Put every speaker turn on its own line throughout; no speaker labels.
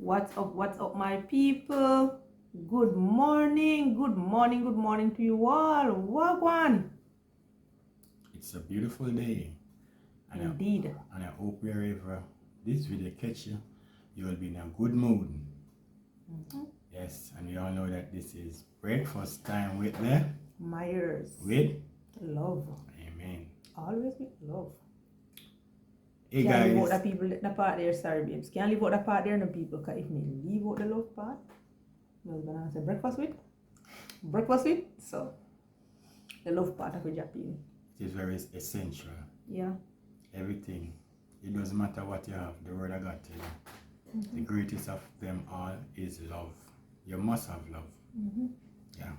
What's up, my people? Good morning to you all. Wagwan.
It's a beautiful day.
Indeed.
And I hope wherever this video catch you, you will be in a good mood. Yes, and you all know that this is breakfast time with the
Myers.
With
love.
Amen.
Always with love.
Hey
Can't
guys.
leave out the people the part there, sorry babes. Can't leave out the part there, no people, because if me leave out the love part, I was gonna say breakfast with. So the love part of a Japan.
It is very essential.
Yeah.
Everything. It doesn't matter what you have, the word I got to you. The greatest of them all is love. You must have love. Yeah.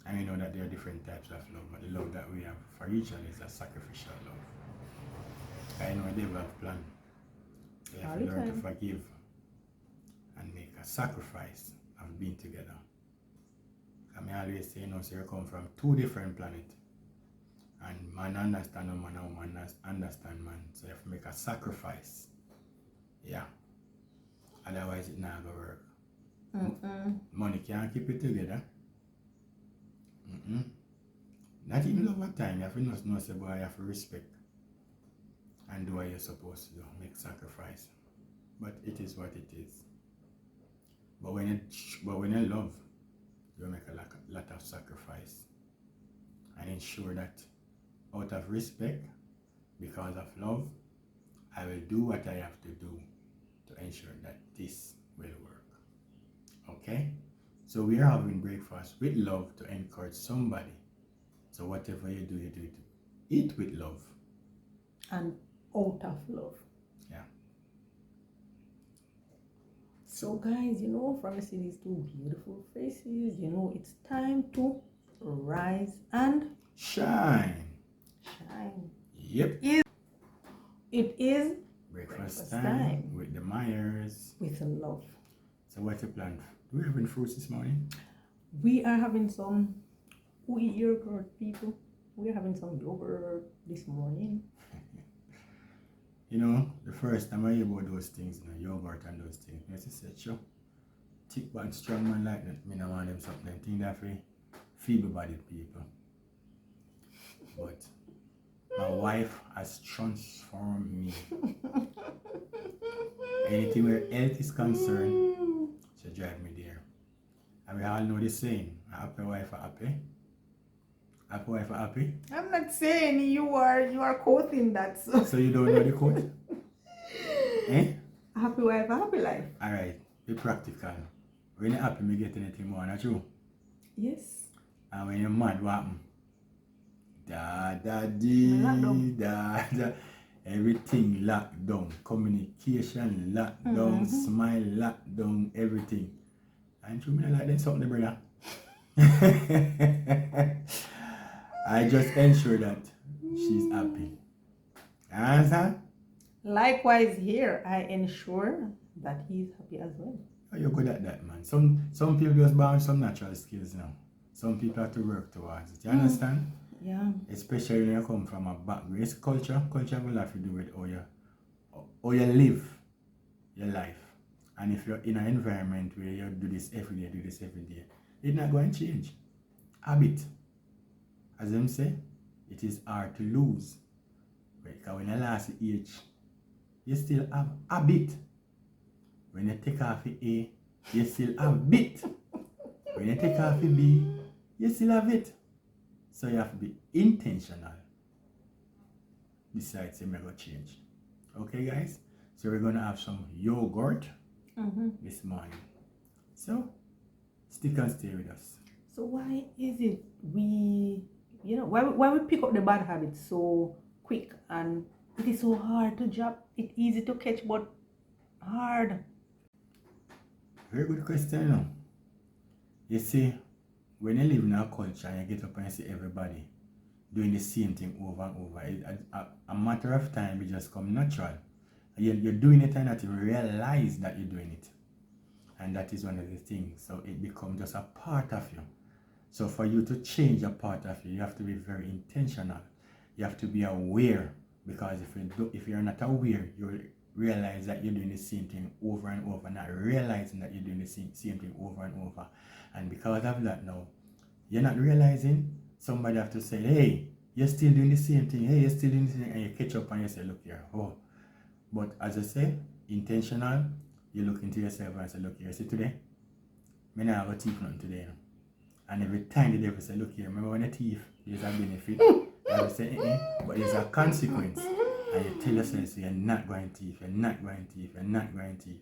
And you know that there are different types of love, but the love that we have for each other is a sacrificial love. I know they have a plan. They have to learn to forgive and make a sacrifice of being together. I always say, so you come from two different planets. And man understand woman and woman understand man. So you have to make a sacrifice. Yeah. Otherwise it not gonna work. Money can't keep it together. Not even over time. You have to know say, boy, you have to respect and do what you're supposed to do. Make sacrifice. But it is what it is. But when you love, you make a lot of sacrifice and ensure that out of respect, because of love, I will do what I have to do to ensure that this will work. Okay? So we are having breakfast with love to encourage somebody. So whatever you do eat with love.
And out of love.
Yeah.
So guys, from seeing these two beautiful faces, it's time to rise and
shine. Yep.
It is
breakfast time with the Myers.
With love.
So what's your plan? Do we have any fruits this morning?
We are having some yogurt, people. We are having some yogurt this morning.
The first time I hear about those things, yogurt and those things, I say, sure, thick but strong man like that, I don't want them something. I think that for feeble-bodied people. But my wife has transformed me. Anything where health is concerned, she drive me there. And we all know the saying, a happy wife are happy. Happy wife are happy.
I'm not saying you are quoting that.
So you don't know the quote?
Happy wife, happy life.
Alright, be practical. When you're happy, you get anything more, not true?
Yes.
And when you're mad, what happens? Da. Everything locked down. Communication locked down. Smile locked down. Everything. And you mean like that something, brother? I just ensure that she's happy. Answer?
Likewise here, I ensure that he's happy as well.
Oh, you're good at that, man. Some people just born some natural skills now. Some people have to work towards it. You understand?
Yeah.
Especially when you come from a background. It's culture. Culture will have to do with how you live your life. And if you're in an environment where you do this every day, it's not going to change. Habit. As them say, it is hard to lose. Because when you last age, you still have habit. When you take off the A, you still have bit. When you take off the B, you still have it. So you have to be intentional. Besides, you're going to change. Okay, guys? So we're going to have some yogurt this morning. So, stick and stay with us.
So why is it why we pick up the bad habits so quick, and it is so hard to drop? It's easy to catch, but hard.
Very good question, You see, when you live in a culture and you get up and you see everybody doing the same thing over and over, a matter of time, it just come natural. You're doing it and not even realize that you're doing it. And that is one of the things. So it becomes just a part of you. So for you to change a part of you have to be very intentional. You have to be aware, because if you're not aware, realize that you're doing the same thing over and over, not realizing that you're doing the same thing over and over. And because of that now, you're not realizing, somebody have to say, hey, you're still doing the same thing, hey, you're still doing the same thing, and you catch up and you say, look here, oh. But as I say, intentional, you look into yourself and say, look here, see today, I don't have a teeth nothing today. And every time the devil say, look here, remember when a thief, there's a benefit, I will say, but there's a consequence. And you tell yourself, so you're not going thief, you're not going thief, you're not going thief.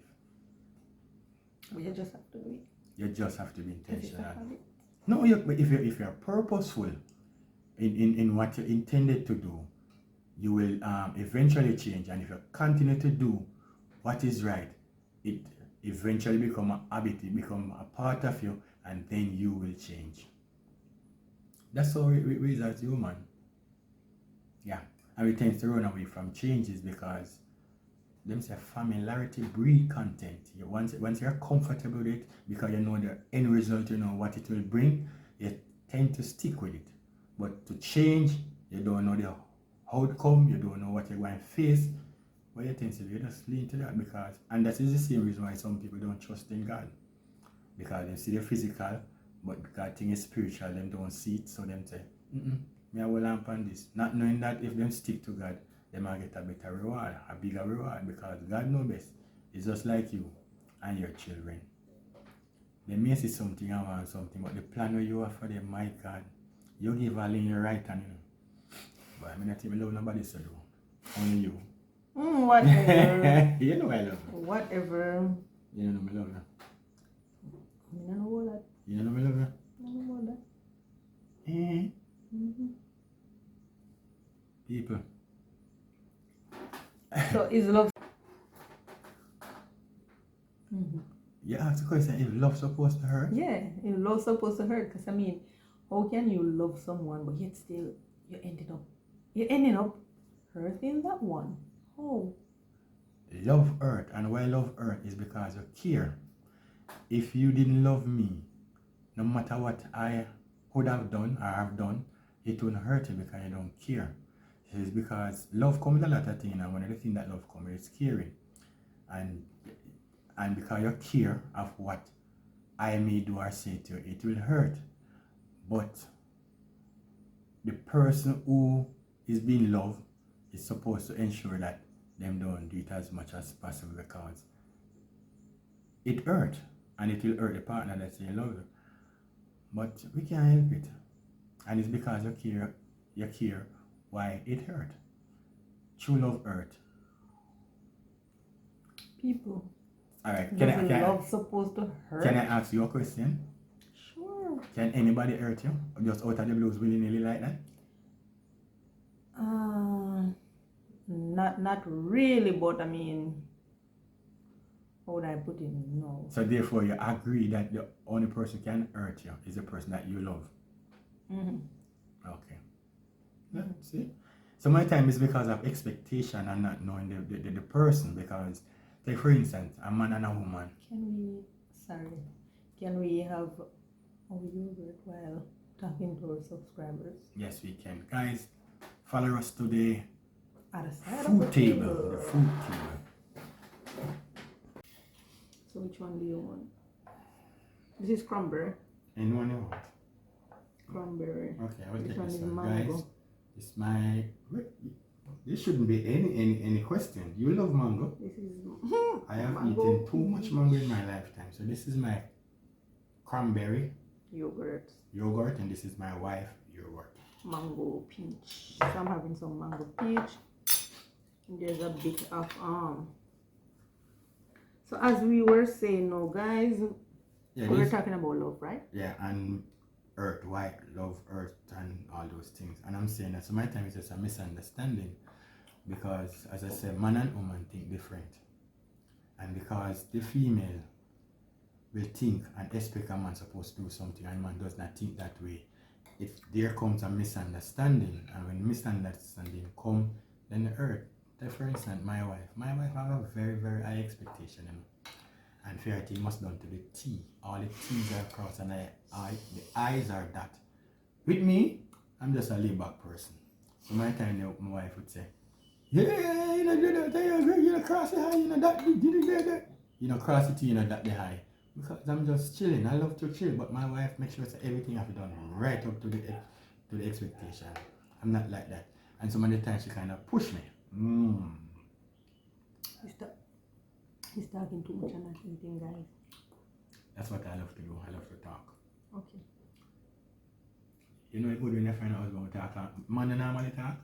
But you just have to do it.
You just have to be intentional. No, but if you're purposeful in what you intended to do, you will eventually change. And if you continue to do what is right, it eventually become a habit, it become a part of you, and then you will change. That's how we as human. Yeah. And we tend to run away from changes because them say familiarity breed content. Once you're comfortable with it, because you know the end result, you know what it will bring, you tend to stick with it. But to change, you don't know the outcome, you don't know what you're going to face. What you tend to do, you just lean to that because, and that is the same reason why some people don't trust in God. Because they see the physical, but because thing is spiritual, them don't see it, so them say, me I will lamp on this. Not knowing that if them stick to God, they might get a better reward, a bigger reward, because God knows best. It's just like you and your children. They may see something and want something, but the plan where you have for them, my God, you give all in your right hand, you know. But I mean, I think I love nobody so do. Only you.
Whatever.
You know I love you.
Whatever.
You know me love you.
I don't know about that.
You know me love you.
I don't know about that.
Mm-hmm. People.
So is love?
You ask the question, is love supposed to hurt?
Yeah, is love supposed to hurt? Because I mean, how can you love someone but yet still you're ending up hurting that one? Oh.
Love hurt, and why love hurt is because you care. If you didn't love me, no matter what I could have done or have done, it wouldn't hurt you because you don't care. It's because love comes with a lot of things, and one of the things that love comes with is caring. And because you care of what I may do or say to you, it will hurt. But the person who is being loved is supposed to ensure that them don't do it as much as possible, because it hurt, and it will hurt the partner that say love you. But we can't help it. And it's because you care why it hurt. True love hurt.
People.
Alright,
Can love supposed to hurt?
Can I ask you a question?
Sure.
Can anybody hurt you? Just out of the blues willy-nilly like that?
Not really, but I mean, how would I put it? No.
So therefore you agree that the only person can hurt you is the person that you love. Okay. Yeah, see? So my time is because of expectation and not knowing the person, because like for instance, a man and a woman.
Can we have our yogurt while talking to our subscribers?
Yes, we can. Guys, follow us today.
At the side
Food
of the
table. The food table.
So which one do you want? This is cranberry.
Anyone you want?
Cranberry.
Okay, I will
This
take
one
this
is
one.
mango.
Guys, it's my... There shouldn't be any question. You love mango.
This is
I have
mango.
eaten too much mango in my lifetime. So this is my cranberry
Yogurt.
and this is my wife yogurt.
Mango peach. So I'm having some mango peach. And there's a bit of So as we were saying now, guys,
Yeah,
we were talking about love, right?
Yeah, and earth, why love, earth, and all those things. And I'm saying that so my time is just a misunderstanding, because as I said, man and woman think different. And because the female will think and expect a man supposed to do something, and man does not think that way, there comes a misunderstanding. And when misunderstanding comes, then the earth, like for instance, my wife have a very, very high expectation, you know? And everything must done to the T. All the T's are crossed and the I's are that. With me, I'm just a laid back person. So my time my wife would say, Yeah, you know, you know, cross the high, you know, that. You know, cross it, you know, that the high. Because I'm just chilling. I love to chill, but my wife makes sure that everything have to be done right up to the expectation. I'm not like that. And some of the times she kind of push me.
He's talking too much and not eating, guys.
That's what I love to do. I love to talk.
Okay.
You know, it's good when you find out husband talk. Man, you normally talk.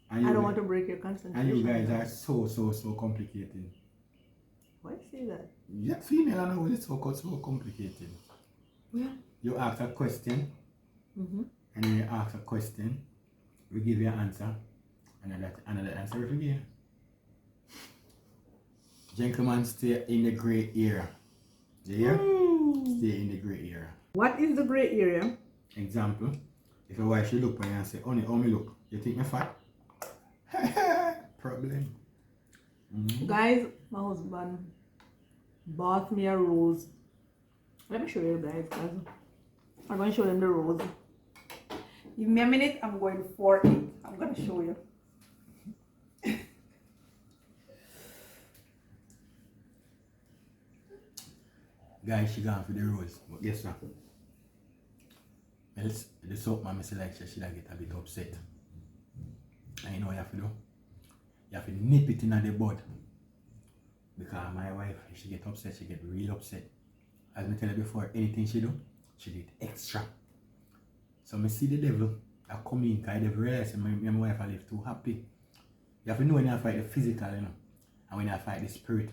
I don't want to break your concentration.
And you guys are so complicated.
Why say that?
Yeah, female, I know it's so complicated.
Yeah.
You ask a question, and when you ask a question, we give you an answer, and another answer again. Gentlemen, stay in the grey area. Yeah? Stay in the grey area.
What is the grey area?
Example, if your wife should look at you and say, honey, how me look? You think me fat? Problem.
Guys, my husband bought me a rose. Let me show you guys. I'm going to show them the rose. Give me a minute. I'm going for it. I'm going to show you.
Guys, she gone for the rose. But guess what? The soap man say like she get a bit upset. And you know what you have to do? You have to nip it in the bud. Because my wife, if she get upset, she get real upset. As I tell you before, anything she do, she did extra. So I see the devil, I come in, because the devil realize my wife I live too happy. You have to know when you fight the physical, you know, and when you fight the spirit.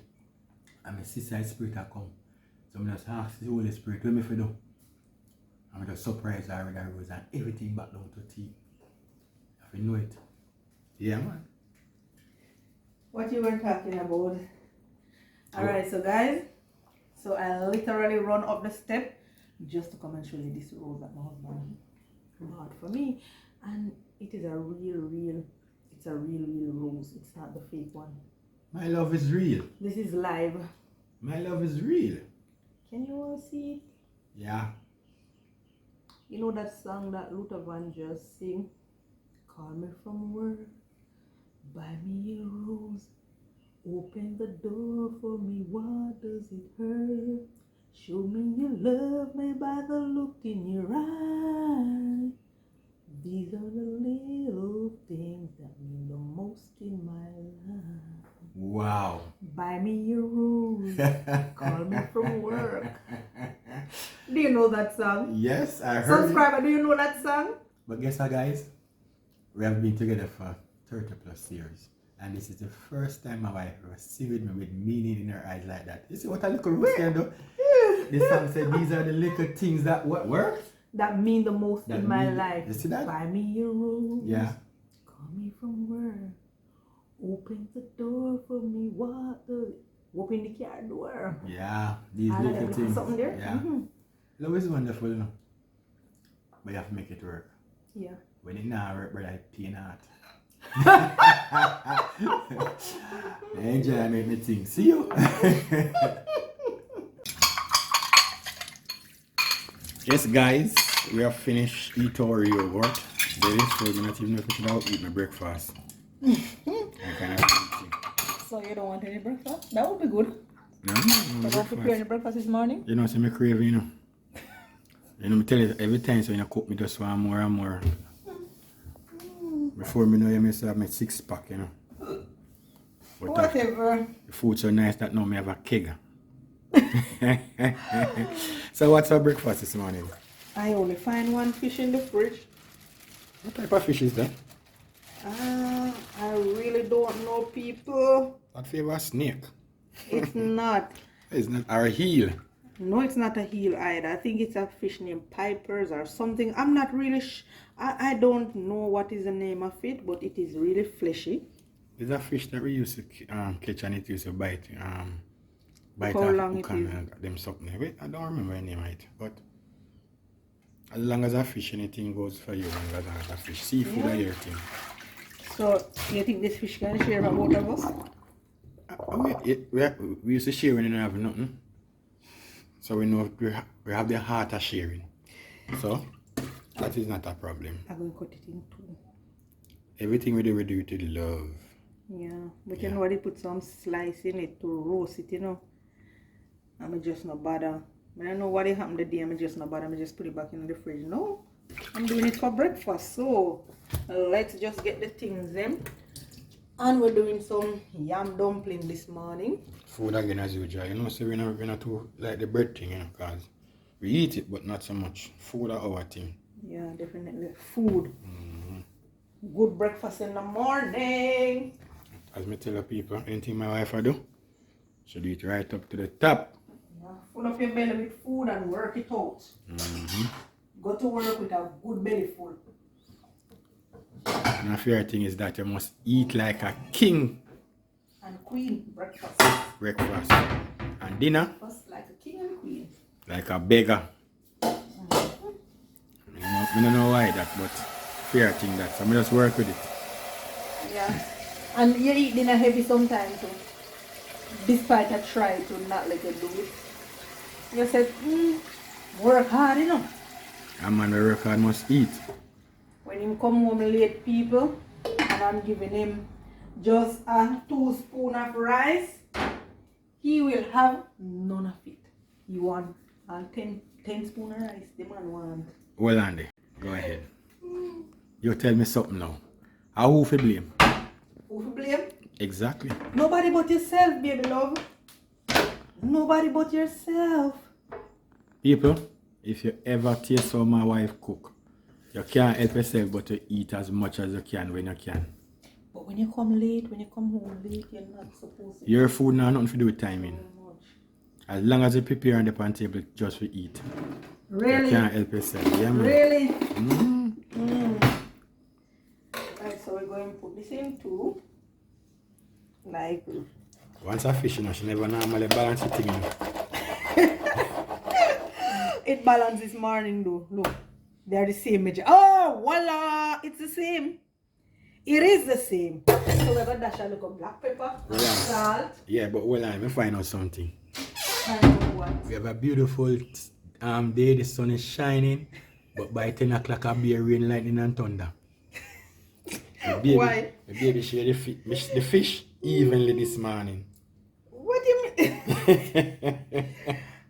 And my sister spirit I come. So I just ask the Holy Spirit, what me for do? I'm just surprise her with the rose and everything back down to tea. You have to know it. Yeah, man.
What you were talking about. Alright, so guys, so I literally run up the step just to come and show you this rose that my husband bought for me. And it is a real rose. It's not the fake one.
My love is real.
This is live.
My love is real.
Can you all see it?
Yeah.
You know that song that Luther Van just sing? Call me from work, buy me a rose, open the door for me, what does it hurt? Show me you love me by the look in your eye. These are the little things that mean the most in my life.
Wow.
Buy me a rose, call me from work. Do you know that song?
Yes, I heard
Subscriber, do you know that song?
But guess what, guys? We have been together for 30 plus years. And this is the first time my wife ever see with me with meaning in her eyes like that. You see what a little rose can do? The song said these are the little things that what work?
That mean the most
That
in my
mean-
life.
you see that?
Buy me a rose.
Yeah.
Call me from work. Open the door for me. What the? Open the car door.
Yeah, these
Ah,
little
there's
things.
something there?
Yeah. Love is wonderful, you know. But you have to make it work.
Yeah.
When it not work, brother, it pain out. Enjoy, make me think. See you. Yes, guys, we have finished eat our yogurt. There is so I'm not even know if I should eat my breakfast. I kind of
So you don't want any breakfast? That would be good.
no,
You don't prepare any breakfast this morning?
You know, so me craving, you know. You know, me tell you every time, so when you cook, me just want more and more. Before me know, you may have my 6-pack, you know. But
Whatever.
the food so nice that now me have a keg. So what's our breakfast this morning?
I only find one fish in the fridge.
What type of fish is that?
I really don't know, people.
What flavor snake?
It's not.
It's not our heel.
No, it's not a heel either. I think it's a fish named Pipers or something. I'm not really I don't know what is the name of it, but it is really fleshy.
It's a fish that we used to catch and it used to bite. Bite
How
off
long
hook
it is?
and them something. Wait, I don't remember the name of it. But as long as a fish, anything goes for you. As long as a fish. Seafood are your thing.
So, you think this fish can share for both of us?
We used to share when we didn't have nothing. So we know we have the heart of sharing. So that is not a problem.
I'm going to cut it in two.
Everything we do with love.
Yeah, but
Yeah.
you know what? They put some slice in it to roast it, you know. I'm just not bother. I don't know what happened the day. I'm just not bother. I just put it back in the fridge. No, I'm doing it for breakfast. So let's just get the things then. And we're doing some yam dumpling this morning.
Food again as usual. You know, so we're not too like the bread thing, you know, because we eat it, but not so much. Food are our thing.
Yeah, definitely. Food. Good breakfast in the morning.
As me tell the people, anything my wife I do, she do it right up to the top.
Yeah, full up your belly with food and work it out. Go to work with a good belly full.
And a fair thing is that you must eat like a king.
And queen breakfast.
Breakfast. And dinner,
Breakfast like a king and a queen.
like a beggar. I don't know why that, but fair thing that. So I just work with it.
Yeah. And you eat dinner heavy sometimes too. Despite I try to not let you do it. You said, work hard, you know.
A man who work hard must eat.
When him come home late, people, and I'm giving him just a 2 spoons of rice, he will have none of it. He want 10 spoons of rice. The man want.
Well, Andy, go ahead. You tell me something now. How who for blame?
Who to blame?
Exactly.
Nobody but yourself, baby love. Nobody but yourself.
People, if you ever taste how my wife cook, you can't help yourself but to eat as much as you can when you can.
But when you come late, when you come home late, you're not supposed to.
Your food now nothing to do with timing.
So much.
As long as you prepare on the pan table just for eat.
Really?
You can't help yourself. Yeah, man.
Really? Right, so we're going to put this in too. Like.
Once I fish, you know, she never normally balance the thing. You know.
It balanced this morning though. Look. They are the same measure. Oh, voila! It's the same. It is the same. So we're going to dash a little black pepper, salt.
Yeah, but well, let me find out something.
And what?
We have a beautiful day, the sun is shining, but by 10 o'clock I'll be a rain, lightning and thunder.
Why?
The baby share the fish evenly this morning.
What do you mean?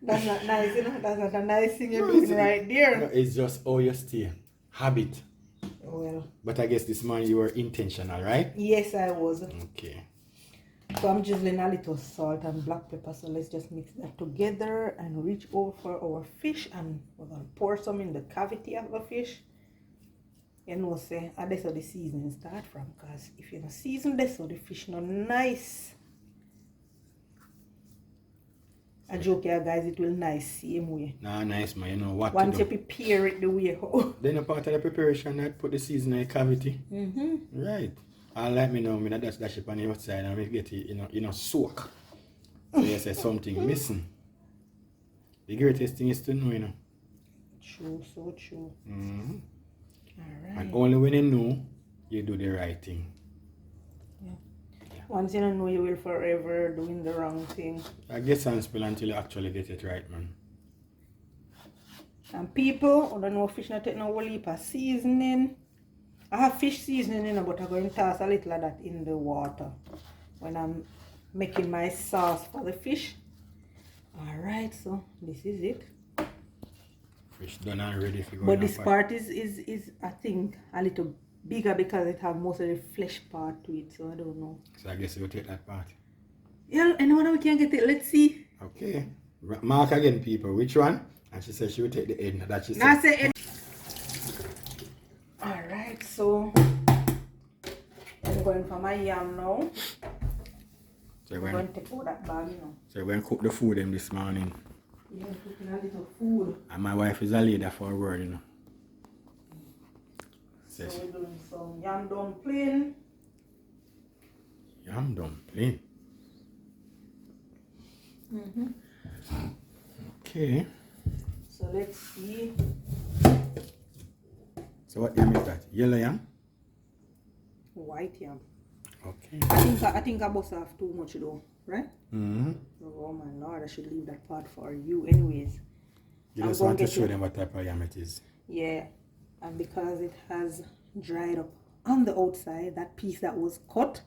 That's not nice, you know? That's not a nice thing you're doing right there.
No, it's just how you stay. Habit.
Well,
But I guess this morning you were intentional, right?
yes, I was.
Okay.
So I'm drizzling a little salt and black pepper. So let's just mix that together and reach over for our fish. And we're going to pour some in the cavity of the fish. You know, say, and that's how the seasoning start from. Because if you don't season this, so the fish not nice. I joke here, guys, it will nice same way.
Nah, nice, man. You know what
Once
to
you
do.
prepare it the way how.
Then a part of the preparation, I put the seasoning in the cavity. Right. And let me know, I just dash it on the outside and we get it, you know, soak. So you say something missing. The greatest thing is to know, you know.
True, so true. Alright.
And only when you know, you do the right thing.
Once you don't know, you will forever doing the wrong thing.
I guess I'm spill until you actually get it right, man.
And people who don't know fish not take no whole heap of seasoning. I have fish seasoning, you know, but I'm going to toss a little of that in the water when I'm making my sauce for the fish. Alright, so this is it.
Fish done and ready for going.
But this part is I think a little bigger because it have most of the flesh part to it, so I don't know.
So I guess you'll take that part.
Yeah, anyone we can get it, let's see.
Okay. Mark again, people. Which one? And she said she will take the end. That she said.
I say alright, so I'm going for my yam now.
So
I'm going to take out that bag, you know.
So we're going to cook the food them this morning.
Yeah, cooking a little food.
And my wife is a lady for a word, you know.
So we're doing some yam dumpling.
Yam dumpling. Okay.
So let's see.
So what yam is that? Yellow yam?
White yam.
Okay.
I think I must have too much though, right? Oh my lord, I should leave that part for you. Anyways.
You just want to show them what type of yam it is.
Yeah. And because it has dried up on the outside, that piece that was cut.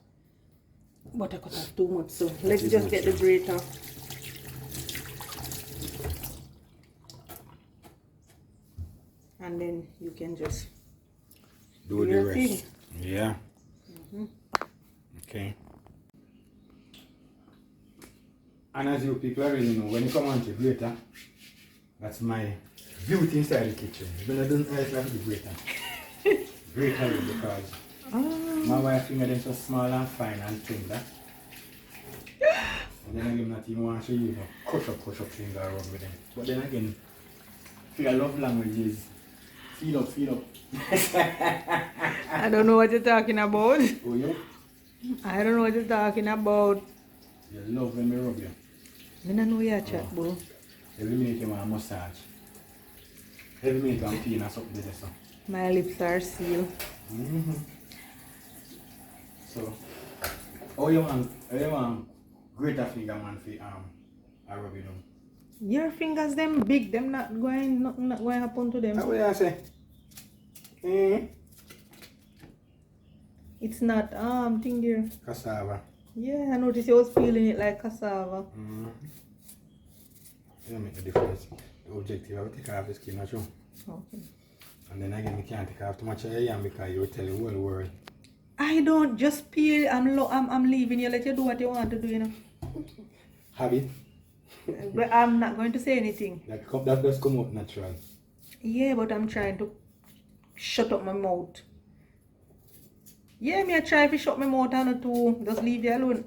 But I cut off too much, so let's just get the grater. And then you can just
do the rest. Thing. Yeah. Okay. And as you people already know, when you come on to grater, that's my beauty inside the kitchen. But I don't like the grater. Grater because my wife finger them so small and fine and tender. And then again, not even want to use a crush up finger rub with them. But then again, your love language is feed up.
I don't know what you're talking about.
Oh, yeah?
I don't know what you're talking about.
You love when we rub you.
I don't know your chat, bro.
Every minute you want a massage. Every minute I'm peeing or something like that.
My lips are sealed.
So, how you want greater finger man for I rub you down?
Your fingers them big, them nothing going to happen to them.
What do you say?
It's not thing there.
Cassava.
Yeah, I noticed you was peeling it like cassava.
It'll make a difference. The objective, I will take off the skin, not true.
Okay.
And then again, you can't take off too much of your yam because you will tell the whole world.
I don't just peel. I'm leaving you. Let you do what you want to do, you know.
Have it.
But I'm not going to say anything.
That does come out natural.
Yeah, but I'm trying to shut up my mouth. Yeah, me I try to shut my mouth and to just leave you alone.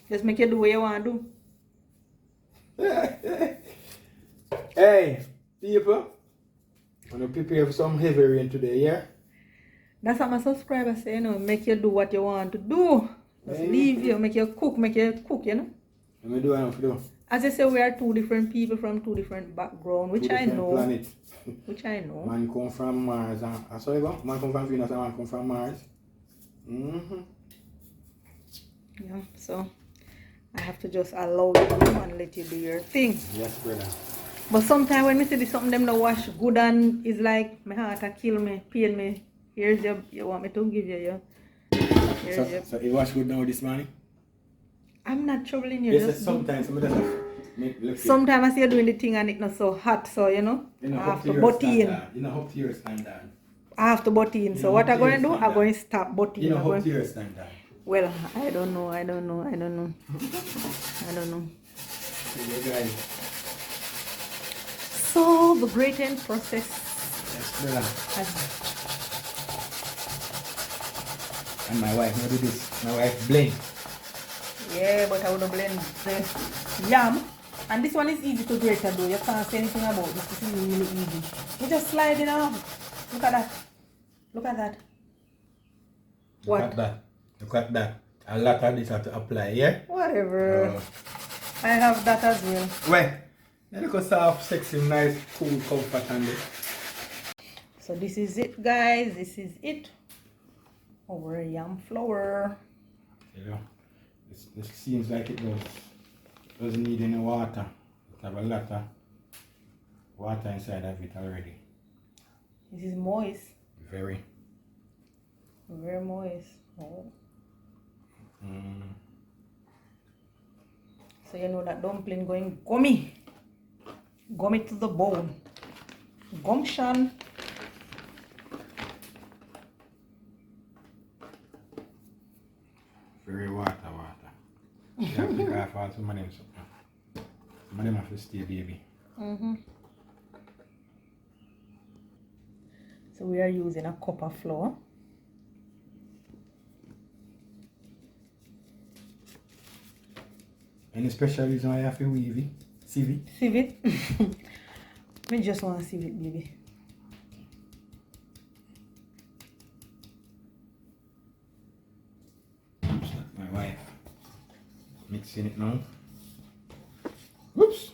Just make you do what you want to do.
Hey, people. I'm going to prepare for some heavy rain today, yeah?
That's what my subscribers say, you know. Make you do what you want to do. Just leave you, make you cook, you know.
Let me do what I have to do.
As I say, we are two different people from two different backgrounds, which I know.
Planets.
Which I know.
Man come from Mars and I saw you go. Man come from Venus and man come from Mars.
Yeah, so I have to just allow you and let you do your thing.
Yes, brother.
But sometimes when me see this something them no wash good and it's like my heart a kill me, pain me. Here's your, you want me to give you your.
So it wash good now this morning?
I'm not troubling you.
Yes, sometimes somebody just look.
Sometimes I see you doing the thing and it's not so hot, so you know. I have to butt in.
You know, up to your standard.
I have to butt in. So what I'm going to do, I'm going to stop butting.
You know, up to your standard.
Well, I don't know. I don't know. So the grating process has.
And my wife, what do this? My wife blend.
Yeah, but I would blend the yam. And this one is easy to grate and do. You can't say anything about this. This is really easy. You just slide it off. Look at that. Look at that. What?
Look at that. Look at that. A lot of this have to apply, yeah?
Whatever. I have that as well.
Well, you look soft, sexy, nice, cool, comfort and this.
So this is it, guys. This is it. Our yam flour.
You know, this seems like it doesn't need any water. It have a lot of water inside of it already.
This is moist.
Very.
Very moist. Oh. So you know that dumpling going gummy. Gummy to the bone. Gumption.
Very water. You have to take off all some of them. Some of them have to stay, baby.
So we are using a cup of flour.
Any special reason why you have to weave it? Sieve it?
Sieve it? I just want to sieve it, baby.
My wife mixing it now. Whoops!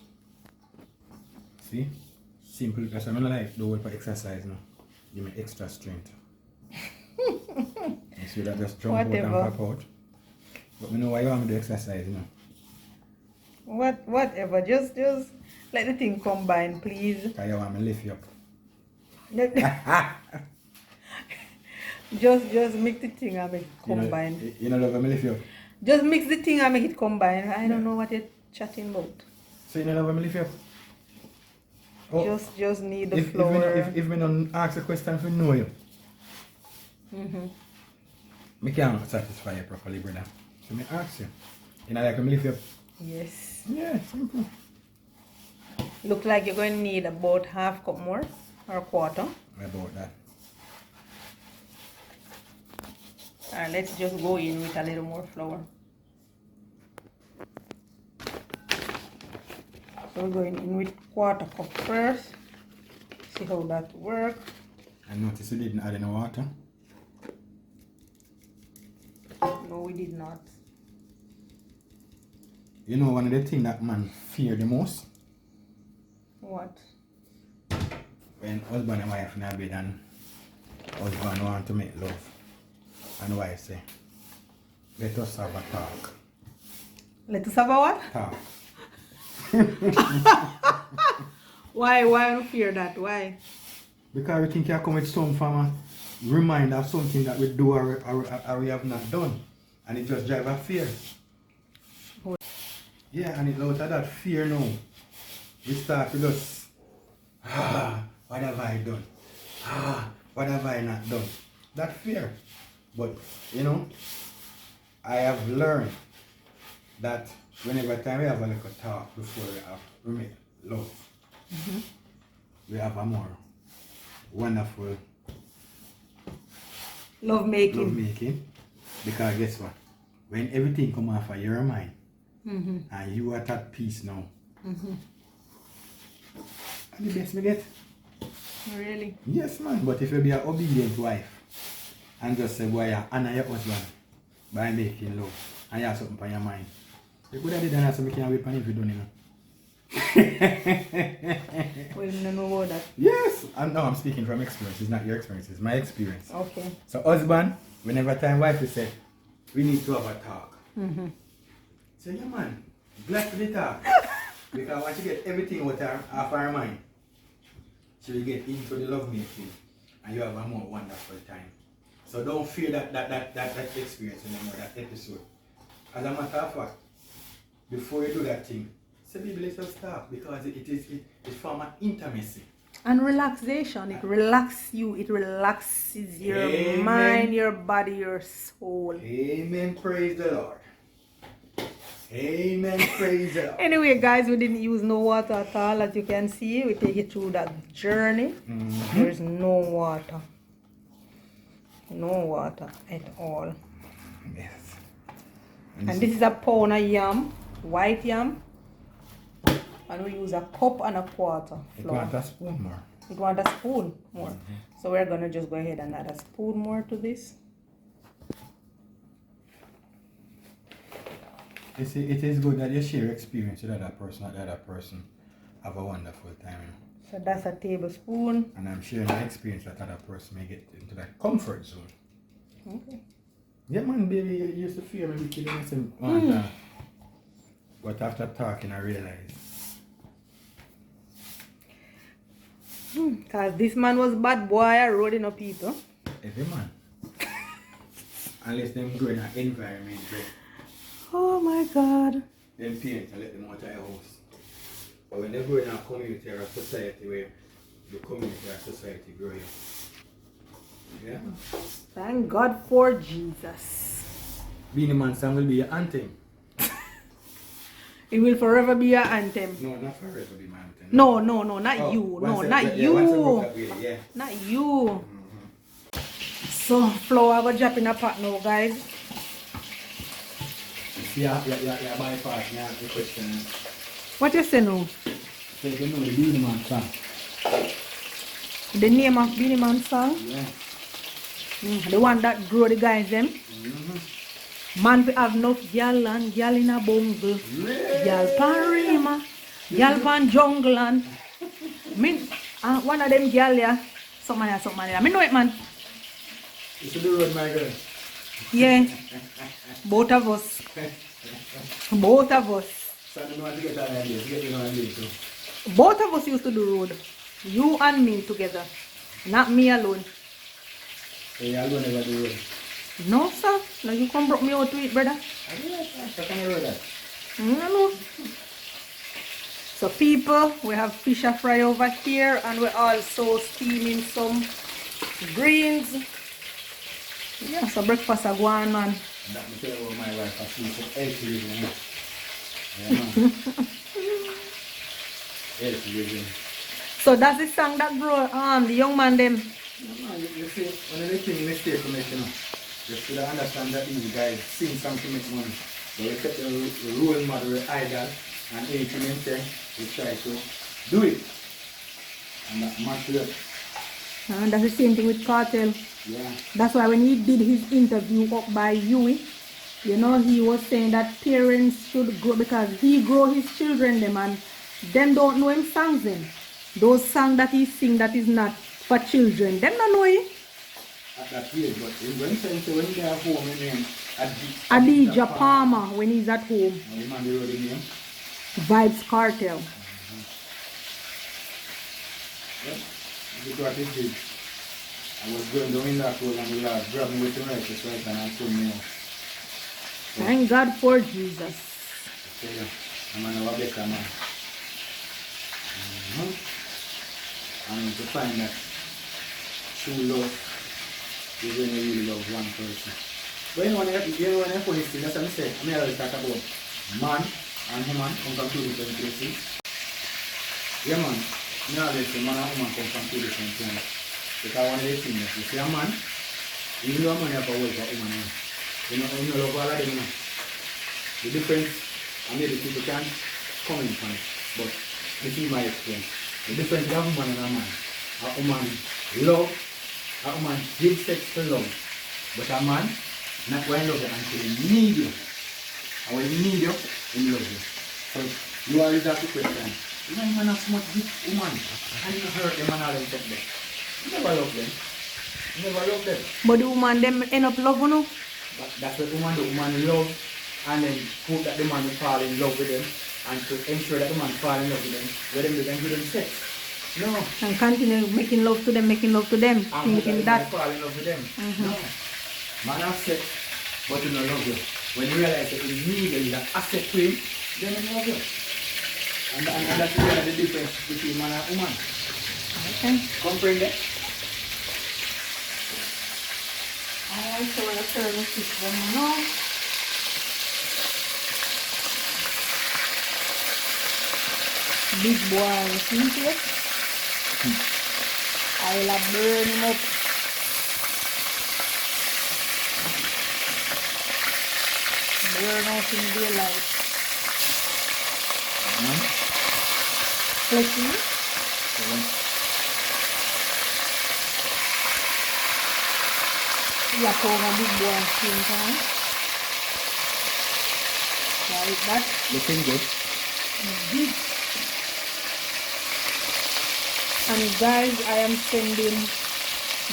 See? Simple, because I'm not like do it for exercise now. Give me extra strength. You see that just jump
Whatever.
out and pop out. But you know why you want me to exercise, you know?
Whatever. Just let the thing combine, please.
Because you want me to lift you up.
Just mix the thing and make it combine.
You know, love me lift you up.
Just mix the thing and make it combine. I don't know what you're chatting about.
So you know, love me lift you up. Oh,
Just need the flour.
If me don't ask a question, if we know you. Me can't satisfy you properly, brother. So me ask you. You know, like me lift you up.
Yes.
Yeah, simple.
Look like you're going to need about half cup more or a quarter.
About that.
Alright, let's just go in with a little more flour. So we're going in with quarter cup first. See how that works.
I noticed you didn't add any water.
No, we did not.
You know one of the things that man fear the most?
What?
When husband and wife in a bed and husband want to make love. And wife say, let us have a talk.
Let us have a what?
Talk.
Why you fear that? Why?
Because we think you come with some from a reminder of something that we do or we have not done. And it just drive a fear.
Oh.
Yeah, and it out of that fear now. We start to just, what have I done? What have I not done? That fear. But, you know, I have learned that whenever time we have a little talk before we make love, we have a more wonderful
love making.
Because guess what? When everything come off of your mind and you are at peace now, and the best me get.
Really?
Yes, man. But if you be an obedient wife and just say, boy, you honor your husband by making love and you have something on your mind, you could have done that so we can wait on if you don't know.
Well, you don't know about that.
Yes. I'm speaking from experience. It's not your experience. It's my experience.
Okay.
So husband, whenever time wife is say, we need to have a talk. So yeah, man, glad to the talk. Because once you get everything out of our mind, so you get into the love making and you have a more wonderful time. So don't fear that experience anymore, that episode. As a matter of fact, before you do that thing, say baby, let's just talk because it forms an intimacy.
And relaxation, it relaxes you, it relaxes your mind, your body, your soul.
Amen, praise the Lord. Amen, praise the Lord.
Anyway, guys, we didn't use no water at all. As you can see, we take you through that journey. There's no water. No water at all.
Yes.
And this is a pound of yam, white yam. And we use a cup and a quarter
It
flour.
want a spoon more.
It want a spoon more. So we're gonna just go ahead and add a spoon more to this.
You see, it is good that you share experience with other person, that the other person have a wonderful time. You know?
So that's a tablespoon.
And I'm sharing the experience that other person may get into that comfort zone.
Okay.
Yeah, man, baby, you used to fear me killing myself one time. But after talking, I realized.
Cause this man was bad boy, I rolling up people.
Every man. Unless them grow in an environment where
Oh my God.
them parents and let them out of your house. But when they grow in a community or a society where the community or society grow you. Yeah?
Thank God for Jesus.
Beanie Man song will be your anthem.
It will forever be your anthem.
No, not forever be my anthem.
No, not you. No, not you.
Yeah.
Not you. So, flour will drop in a pot now, guys.
Yeah, bypass yeah, the question.
What you say now?
So you know the Beanie Man song.
The name of Beanie Man song?
Yeah.
The one that grow the guys them. Man we have enough gal and gal in a bungle. Gal pan rima. Gal pan jungle and one of them gal yeah. Something there. Me know it, man.
You should do road, my girl.
Yeah. Both of us. Both of us.
So I don't know how to get that idea. Get me on idea too.
Both of us used to do road. You and me together. Not me alone.
Hey, I'll go never do it.
No, sir. Like you come broke me out to eat, brother.
I do that. How can you do that?
No. So people, we have fish fry over here and we're also steaming some greens. Yeah, so breakfast are going on.
That me tell you about my wife. I feel so healthy living. Yeah, man. Healthy living.
So that's the song that brought the young man them.
No, man, you see, one of the things mistake to make, you know, you should understand that these guys sing something to make money. But we take the role model, the idol, and anything in them, we try to do it. And that match up.
And that's the same thing with Cartel.
Yeah.
That's why when he did his interview up by Yui, you know, he was saying that parents should grow because he grow his children them and them don't know him songs then. Those songs that he sing that is not for children, them don't know him.
At that age, but when they are home, in name,
Adija Palmer when he's at home.
You man, the road name.
Vibes Cartel.
Yeah. Look what it did. I was going down in that road and the Lord grabbed me with the righteous right hand and pulled me out. So,
Thank God for Jesus.
so yeah, I'm an over better man. And to find that true love is when you really love one person. But you know when you funny thing, that's what I say. I mean, I always talk about man and woman come from two different places. Yeah, man. I always say man and woman come from two different places. Because one of the things that you see a man, you know a man have a work for woman. You know love all of them. You know. The difference, and maybe people can comment on it, but this is my experience. The difference between a woman and a man. A woman love, a woman gives sex to love, but a man not going to love you until he need you. And when he need you, he love you. So you always have to question, you know, man have so much good woman, and you hurt them and all them stuff there. You never love them. You never love them.
But the woman them end up loving you.
But that's what the woman love, and then hope that the man will fall in love with them, and to ensure that the man fall in love with them, where them they can give them sex. No.
And continue making love to them, thinking that.
Fall in love with them. No. Man have sex, but you don't love you. When you realize that you need you, you asset to him, then you love you. And that's really the difference between man and woman.
Okay.
Comprehend that?
Alright, so I'll turn this one now. Big boy, see it? I will burn him up. Burn out in daylight. Flicking. Yeah, so a big boy skin time. Like that.
Looking good.
Big. And guys, I am sending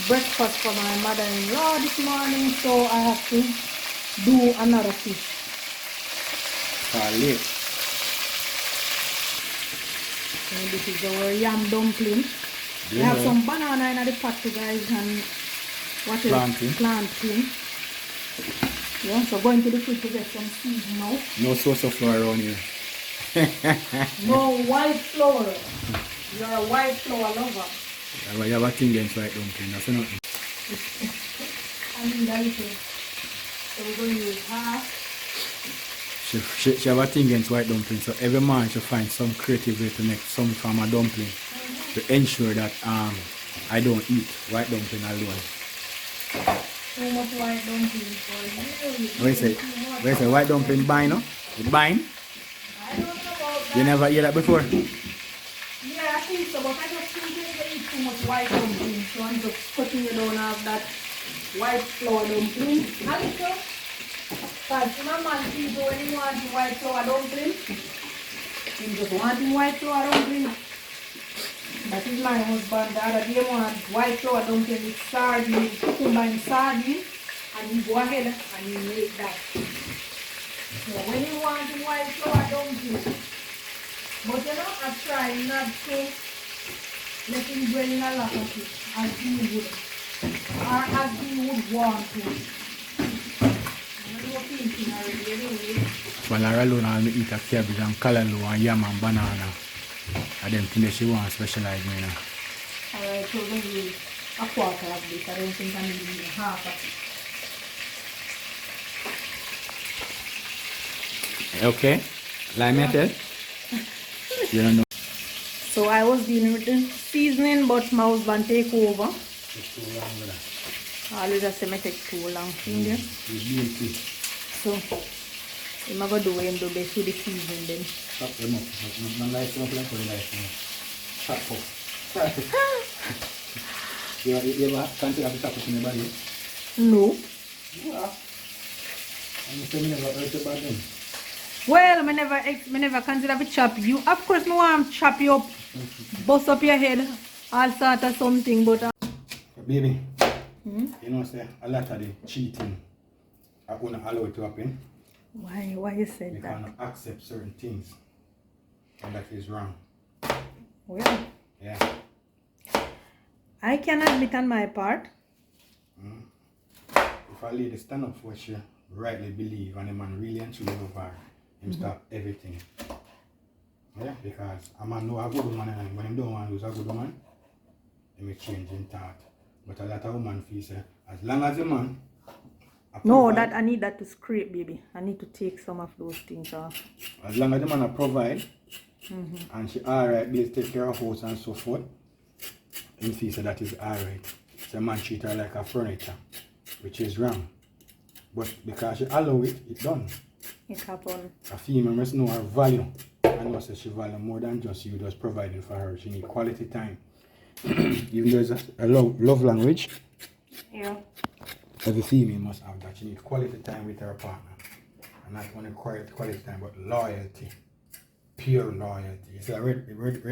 breakfast for my mother-in-law this morning, so I have to do another fish.
Late.
And this is our yam dumpling. We have some banana in the pot too, guys, and what else? Plantain. Yeah, so going to the fridge to get some seeds now.
No source of flour around here.
No white flour. You're a white flour lover.
Yeah, you have a thing against white dumpling, that's nothing.
I need a little. So we're going to use half.
She have a thing against white dumpling, so every man should find some creative way to make some form of dumpling to ensure that I don't eat white dumpling alone.
Too much white dumpling for you.
What you say white dumpling bind, no? It bind?
I don't know about that.
You never hear that before?
Yeah, I think so, but I just think they eat too much white dumpling, so I'm just cutting it down of that white flour dumpling. A little. Because my man people, when he wants white flour dumpling, he just wants white flour dumpling. That is my husband. The other day want white flour dumpling with sardine, combined sardine, and he go ahead and he make that. So when he wants white flour dumpling, but you know, I try not to let him dwell in a lot of it as he would. Or as we would want to. I'm not thinking already anyway.
Well, I alone I'll eat a cabbage and callaloo and yam and banana. And then things she want specialize me now.
Alright, so we're going to use a quarter of this. I don't think I need even half of it.
Okay? Lime metal? You don't know.
So I was dealing with the seasoning, but my husband take over.
It's too long with that.
I always just say I take too long. So I'm going to do him the best with the seasoning then.
Chop them up. Not like them like we like them. Chop up. You ever consider to chop up in the body?
No.
Yeah. And you say me never hurt your body.
Well, I never consider to chop you. Of course, I want to chop you up, bust up your head, all sort of something, but...
Baby, you know, say, a lot of the cheating I wouldn't allow it to happen.
Why you said
We
that?
cannot accept certain things. And that is wrong.
Well,
Yeah.
I can admit on my part.
If a lady stand up for what she rightly believe and a man really and truly love her, him stop everything. Yeah, because a man know a good woman and when him don't want to lose a good woman, he may change in thought. But a lot of women feel say, as long as a man
No,
provide,
that I need that to scrape, baby. I need to take some of those things off.
as long as the man provide and she alright, bills take care of house and so forth, him feel say that is alright. So a man treat her like a furniture, which is wrong. But because she allow it, it's done.
It happened.
A female must know her value. I know that she value more than just you just providing for her. She need quality time. Even though it's a love language,
Yeah.
every female must have that. She need quality time with her partner. And not only quality time, but loyalty. Pure loyalty. You see a red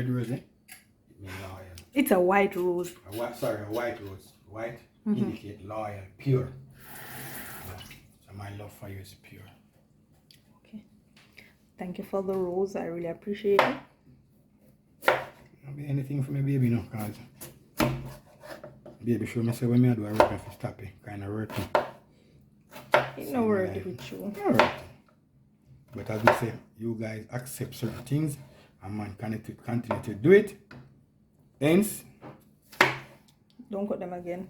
rose, eh? It means loyal.
It's a white rose.
A white rose. White indicate loyal, pure. Yeah. So my love for you is pure.
Okay. Thank you for the rose. I really appreciate it.
Don't be anything for me, baby, no, cause baby show me say when me I do a work if stop it, kind of hurt me.
It's no worth it with you.
Alright. But as we say, you guys accept certain things and man continue to do it. Hence,
Don't cut them again.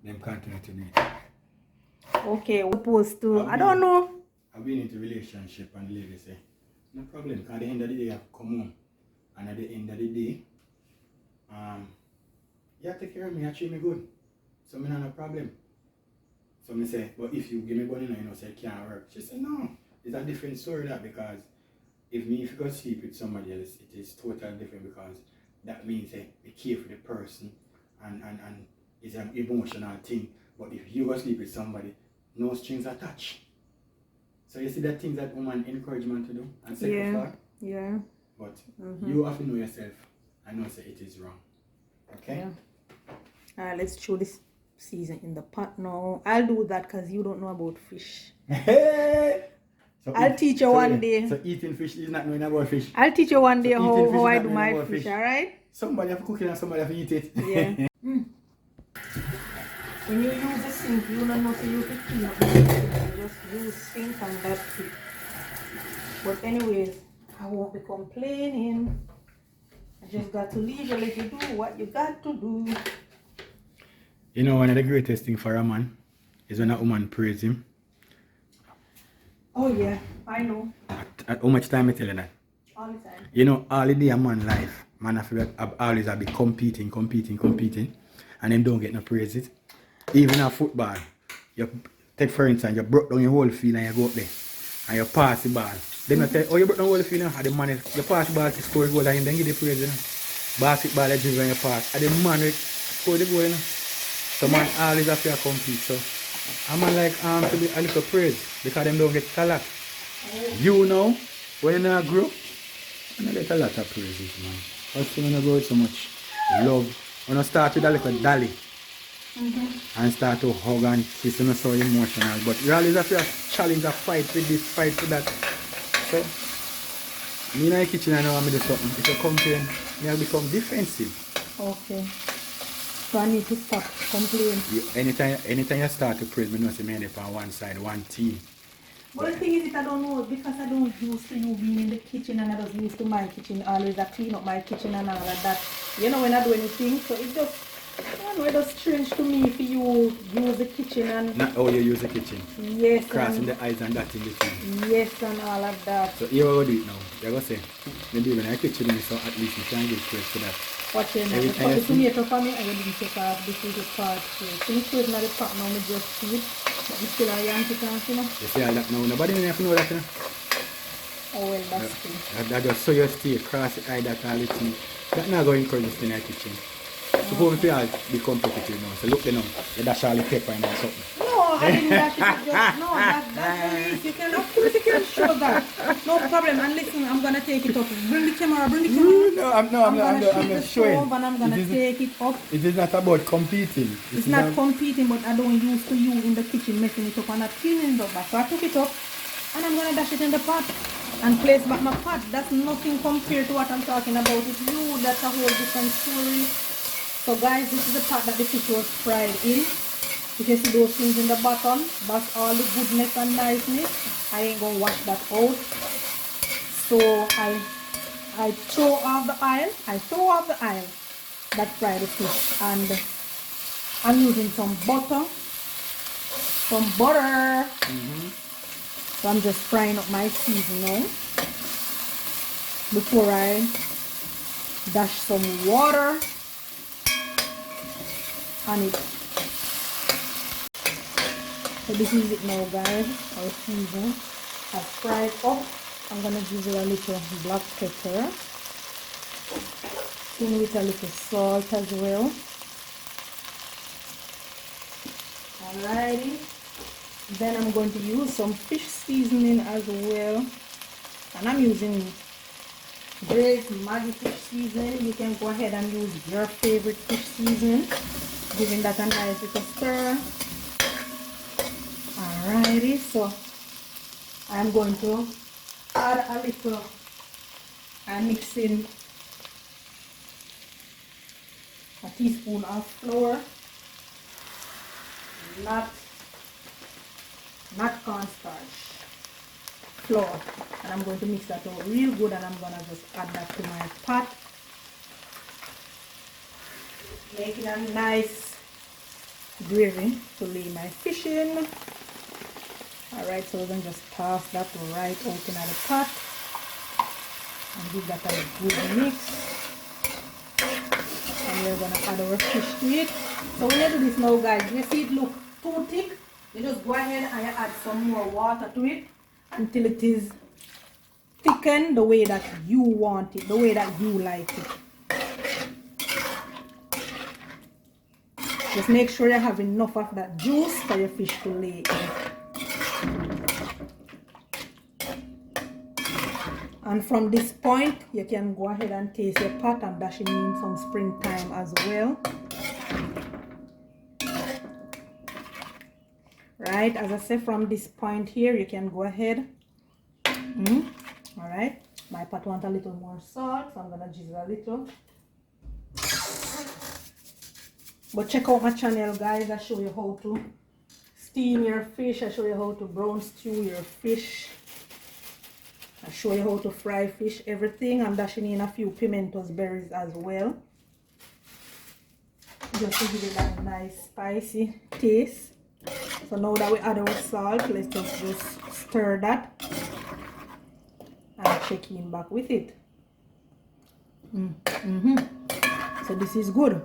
them continue to do it.
Okay, we're supposed to. I don't know.
I've been into relationship and the lady say, no problem, because at the end of the day I come home. And at the end of the day, you take care of me, you treat me good. So me not no problem. So me say, but if you give me money now, you know, say it can't work. She said, no, it's a different story that because if you go sleep with somebody else, it is totally different because that means be care for the person and it's an emotional thing. But if you go sleep with somebody, no strings attached. So you see that things that woman encouragement to do and sacrifice.
Yeah.
But you have to know yourself and know say it is wrong. Okay?
Yeah. Alright, let's throw this season in the pot now. I'll do that because you don't know about fish.
So
I'll teach you one day.
So eating fish is not knowing about fish.
I'll teach you one day
So eating fish
how
is
I
not
do
knowing
my
about
fish,
fish.
alright?
Somebody have to cook it and somebody have to eat it.
Yeah. When you use the sink, you don't know so you can clean up the sink. You just use sink and that's it. But anyways, I won't be complaining. I just got to leave you, let you do what you got to do.
You know, one of the greatest things for a man is when a woman praise him.
Oh yeah, I know.
At how much time I tell you that?
All the time.
You know, all the day a man life, man have always be competing, and then don't get no praises. Even in football, you take for instance, you broke down your whole field and you go up there and you pass the ball. Then you tell, oh, you broke down the whole field now, and the man you pass the ball to score a goal and then give the praise, you know. Basketball you dribble and you pass, and the man will score the goal, you know. So man always have to compete. So a man like to be a little praise because them don't get a lot. You know, when you grow, you get a lot of praises, man. First thing when you grow so much love. When you start with a little dolly and start to hug and kiss, you're not so emotional. But you always have to challenge a fight with this, fight with that. So, me in the kitchen I know I'm do something. If you complain, me will become defensive.
Okay. So I need to stop complaining.
Anytime you start to praise me, you know, see me on one side, one team.
But the thing is, I don't know, because I don't used to you being in the kitchen and I just used to my kitchen, always I clean up my kitchen and all of that. You know, when I do anything, so it just, I don't know, it just strange to me if you use the kitchen and...
Not how you use the kitchen.
Yes.
Crossing the eyes and that in between.
Yes, and all of that.
So here we go do it now. You're going to say, maybe when I kitchen, so at least you can give praise to that.
Watch it now. You cut the tomato for me and you didn't take off this little part here. Since it's not the pot now, we just see it. But we still are yanking it, you know.
You see all that now? Nobody have to know that, you know?
Oh well, that's true.
That just so you stay across the eye that all the thing. That not going to encourage this in the kitchen. Suppose we all be competitive now. So look, you know, you dash all the pepper and something.
No, I didn't dash it. Just, no, that's the least. You can, of course, you can show that. No problem. And listen, I'm gonna take it up. Bring the camera.
No, I'm not showing.
And I'm gonna take it up.
It is not about competing.
It's not competing, but I don't use to you in the kitchen messing it up and not cleaning it up. So I took it up and I'm gonna dash it in the pot and place back my pot. That's nothing compared to what I'm talking about. It's you. That's a whole different story. So guys, this is the pot that the fish was fried in. You can see those things in the bottom. That's all the goodness and niceness. I ain't gonna wash that out. So I throw off the oil. That fried the fish. And I'm using some butter. So I'm just frying up my seasoning before I dash some water on it. So this is it now, guys. Our season has fried up. I'm gonna give it a little black pepper, in with a little salt as well. Alrighty. Then I'm going to use some fish seasoning as well, and I'm using Grace Maggi fish seasoning. You can go ahead and use your favorite fish seasoning, giving that a nice little stir. Alrighty, so I'm going to add a little and mix in a teaspoon of flour, not cornstarch, flour, and I'm going to mix that out real good, and I'm going to just add that to my pot, making a nice gravy to lay my fish in. Alright, so we're going to just toss that right out in the pot and give that a good mix. And we're going to add our fish to it. So when you do this now, guys, you see it look too thick, you just go ahead and you add some more water to it until it is thickened the way that you want it, the way that you like it. Just make sure you have enough of that juice for your fish to lay in. And from this point, you can go ahead and taste your pot and dash in some springtime as well. Right, as I said, from this point here, you can go ahead. Alright, my pot wants a little more salt, so I'm gonna drizzle a little. But check out my channel, guys. I show you how to steam your fish. I show you how to brown stew your fish. I show you how to fry fish, everything. I'm dashing in a few pimentos berries as well, just to give it that nice spicy taste. So now that we add our salt, let's just stir that and check in back with it. So this is good.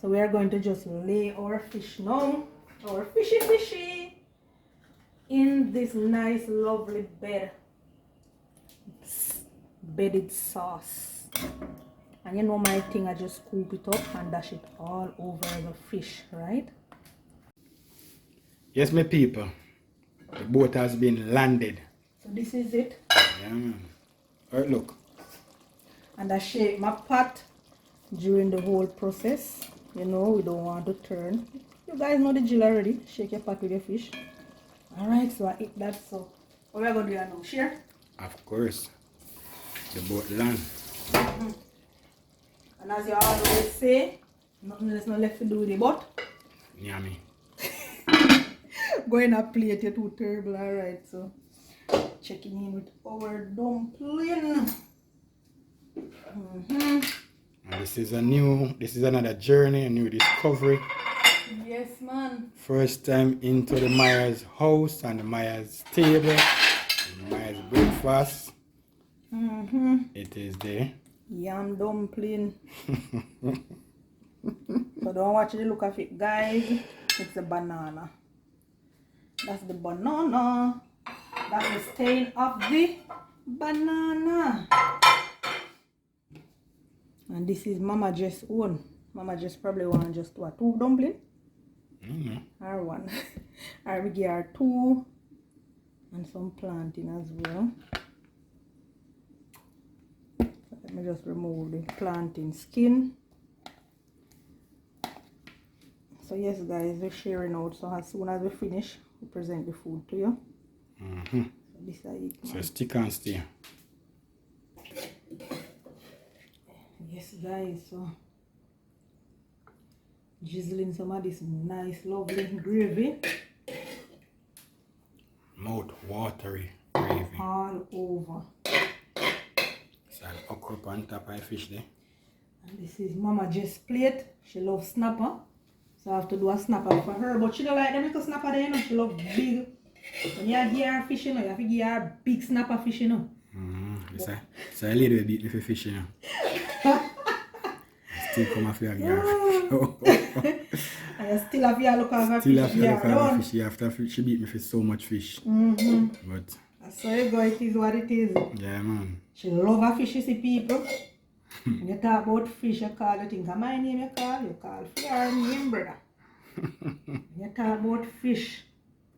So we are going to just lay our fish now, our fishy, in this nice lovely bedded sauce. And you know my thing, I just scoop it up and dash it all over the fish, right?
Yes, my people, the boat has been landed.
So this is it.
Yeah, man. Alright, look.
And I shake my pot during the whole process. You know, we don't want to turn. You guys know the drill already. Shake your pot with your fish. Alright, so I eat that. So what we're going to do now? Share?
Of course. The boat land.
And as you always say, Nothing else not left to do with it, but
Yummy.
going up plate, you're too terrible. Alright, so checking in with our dumpling.
And this is another journey, a new discovery.
Yes, man.
First time into the Myers house and the Myers table, the Myers breakfast. It is the
Yam dumpling. So don't watch the look of it, guys. It's a banana. That's the banana. That's the stain of the banana. And this is Mama Jess' own. Mama Jess probably want just what, 2 dumpling? Or 1. Or we give her 2. And some plantain as well. So let me just remove the plantain skin. So yes, guys, we're sharing out. So as soon as we finish, we present the food to you. So this is it.
So stick and stay.
Yes, guys. So drizzling some of this nice, lovely gravy
Mouth watery gravy.
all over.
So an okra on top of the fish there.
And this is Mama Jess' plate. She loves snapper. So I have to do a snapper for her. But she don't like them little snapper there, you know. She loves big. When you give her fish, you know, you have to give her big snapper fish, you know.
So a little bit with the fish, you know. Still come off your
And you still have your look at her
Still
fish.
have to look at the fish. After she beat me for so much fish. But
So you go, it is what it is.
yeah, man.
She love her fish, you see, people. When you talk about fish, you call, you think of my name, you call for your name, brother. When you talk about fish,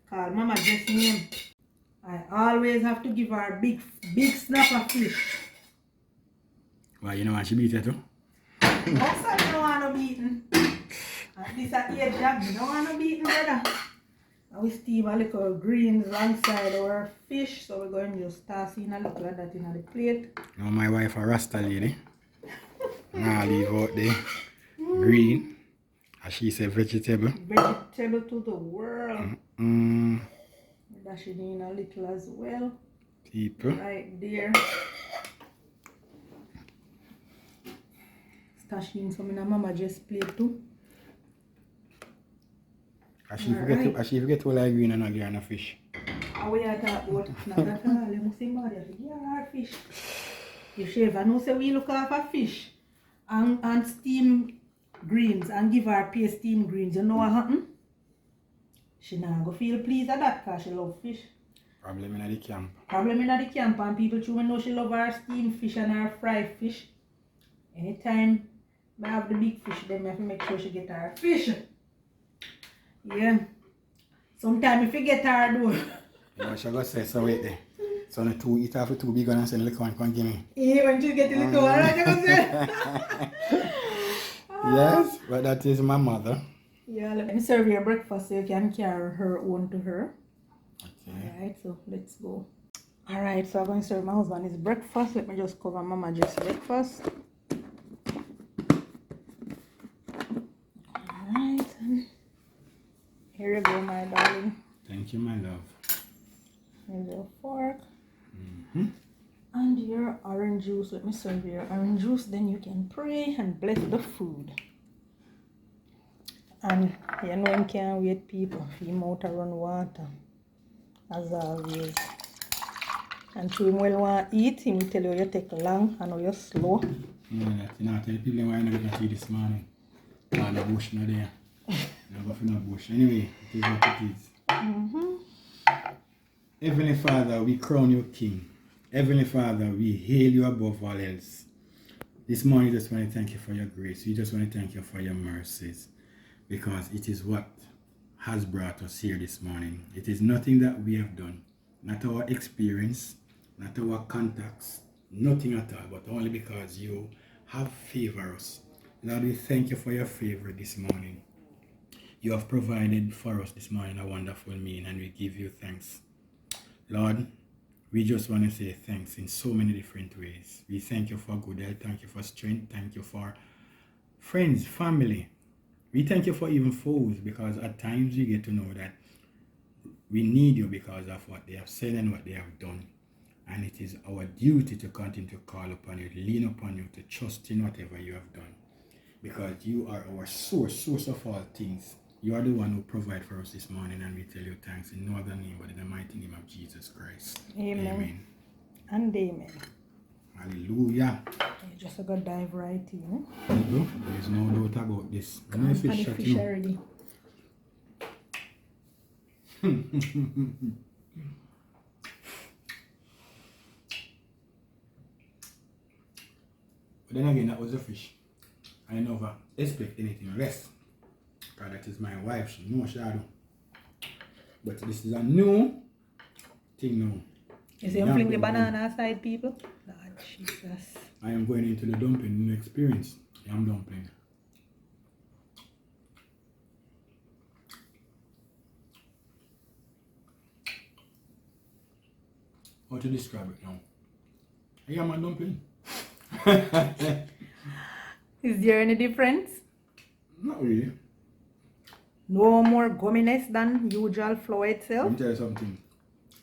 call Mama Jess' name. I always have to give her a big snapper fish.
Why, you know what she beat it too?
Most of you don't want no beaten. At least at 8 job, you don't want no beaten, brother. And we steam a little greens alongside our fish, so we're going to just toss in a little of that in the plate.
Now my wife a Rasta lady. Now leave out the green. As she said vegetable.
Vegetable to the world. Dashing in a little as well.
People.
Right there. Stashing some in a Mama Jess' plate too.
As she forget to like green and not give her no fish.
How we are talking about not at all. You must think about it. Yeah, our fish. If she ever knows that we look after fish and steam greens and give her pay steam greens, you know what happen? She not go feel pleased at that because she love fish.
Problem in the camp.
Problem in the camp, and people too know she love her steamed fish and her fried fish. Anytime I have the big fish, then I have to make sure she get her fish. Yeah. Sometimes if you get her though.
You know she go say, so wait there. So the two eat after 2 big one and say the little one can give me.
Yeah, when she get the little one, right? You go say.
Yes, but that is my mother.
Yeah, let me serve your breakfast so you can carry her own to her.
Okay.
Alright, so let's go. Alright, so I'm going to serve my husband his breakfast. Let me just cover Mama Jess' breakfast. Alright, here you go, my darling.
Thank you, my love.
Here's your fork. And your orange juice. Let me serve your orange juice. Then you can pray and bless the food. And you know him can't wait, people. He mouth run water. As always. And to him will want to eat, he will tell you take long and you're slow.
You know, tell people why I not get to this morning. Oh, the bush not there. No go for no bush. Anyway, it is what it is. Heavenly Father, we crown you King. Heavenly Father, we hail you above all else. This morning, we just want to thank you for your grace. We just want to thank you for your mercies. Because it is what has brought us here this morning. It is nothing that we have done. Not our experience, not our contacts, nothing at all, but only because you have favored us. Lord, we thank you for your favor this morning. You have provided for us this morning a wonderful meal, and we give you thanks. Lord, we just want to say thanks in so many different ways. We thank you for good health, thank you for strength, thank you for friends, family. We thank you for even foes, because at times we get to know that we need you because of what they have said and what they have done. And it is our duty to continue to call upon you, to lean upon you, to trust in whatever you have done. Because you are our source of all things. You are the one who provided for us this morning, and we tell you thanks in no other name but in the mighty name of Jesus Christ.
Amen. And amen.
Hallelujah.
You just gotta dive right in.
There's no doubt about this.
And the fish already.
But then again, that was a fish. I never expect anything less, because that is my wife. She knows shadow. But this is a new thing now.
You see him fling the banana aside, people? Lord Jesus.
I am going into the dumpling experience. Yam dumpling. How to describe it now? A yam and dumpling.
Is there any difference?
Not really.
No more gumminess than usual flour itself?
Let me tell you something.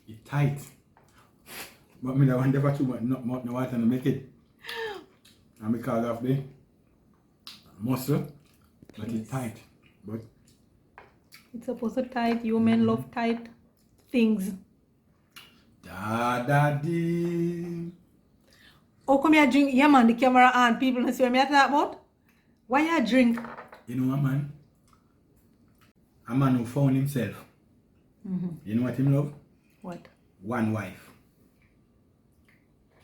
It's tight. But me don't want never too much not no water to make it. And because of the muscle, but it's tight. But
it's supposed to tight. You men love tight things.
Daddy.
How come you drink? Yeah, man, the camera on. People don't see what me talk about. Why you drink?
You know a man? A man who found himself. You know what him love?
What?
One wife.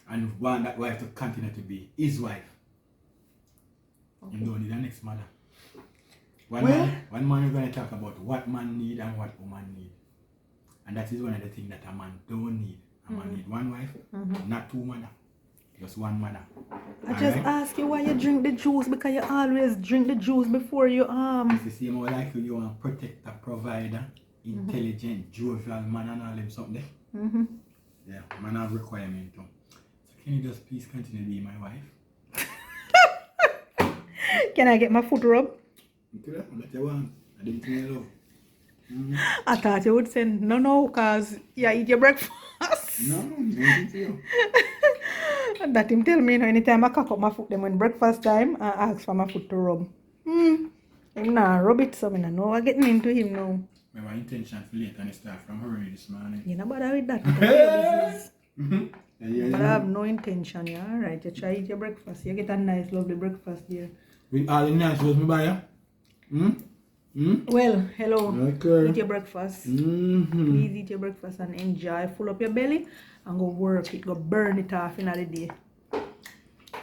And want that wife to continue to be his wife.
Okay.
You don't need an ex-mother.
Well,
one man is going to talk about what man need and what woman need. And that is one of the things that a man don't need. A man need one wife, not two mother. Just one mother.
I just ask you why you drink the juice, because you always drink the juice before you
It's the same way like you want to protect a provider, intelligent, jovial man and all them something. Yeah, man have requirement too. So can you just please continue to be my wife?
Can I get my foot rubbed?
Okay, what you want. I didn't think you love.
I thought you would say no, cause you eat your breakfast.
No, don't think you.
That him tell me, anytime I cock up my foot, then when breakfast time, I ask for my foot to rub. Him nah rub it, so I know I'm getting into him now.
My intention for late and start from early this morning.
You know bother with that. It's your business. But I have no intention, yeah. Alright, you try eat your breakfast. You get a nice, lovely breakfast there.
With all the nice was me buy ya?
Well, hello.
Okay.
Eat your breakfast. Please eat your breakfast and enjoy. Full up your belly and go work it. Go burn it off in the day.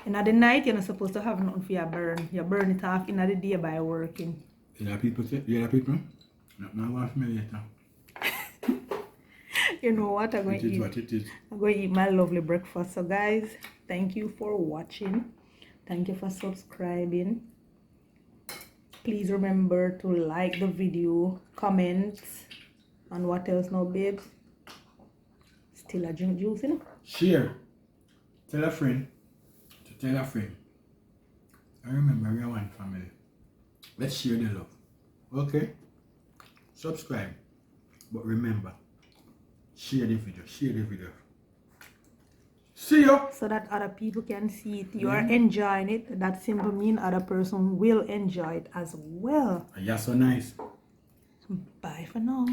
In the night, you're not supposed to have nothing for your burn. You burn it off in the day by working.
You know people say, not now watch me later.
You know what? I'm going to eat.
What it is.
I'm going to eat my lovely breakfast. So guys, thank you for watching. Thank you for subscribing. Please remember to like the video, comment, and what else now, babes? Still a drink juice, you know?
Share. Tell a friend to tell a friend. And remember, we are one family. Let's share the love. Okay? Subscribe. But remember, share the video. Share the video. See you.
So that other people can see it. You are enjoying it. That simply means other person will enjoy it as well.
You're so nice.
Bye for now.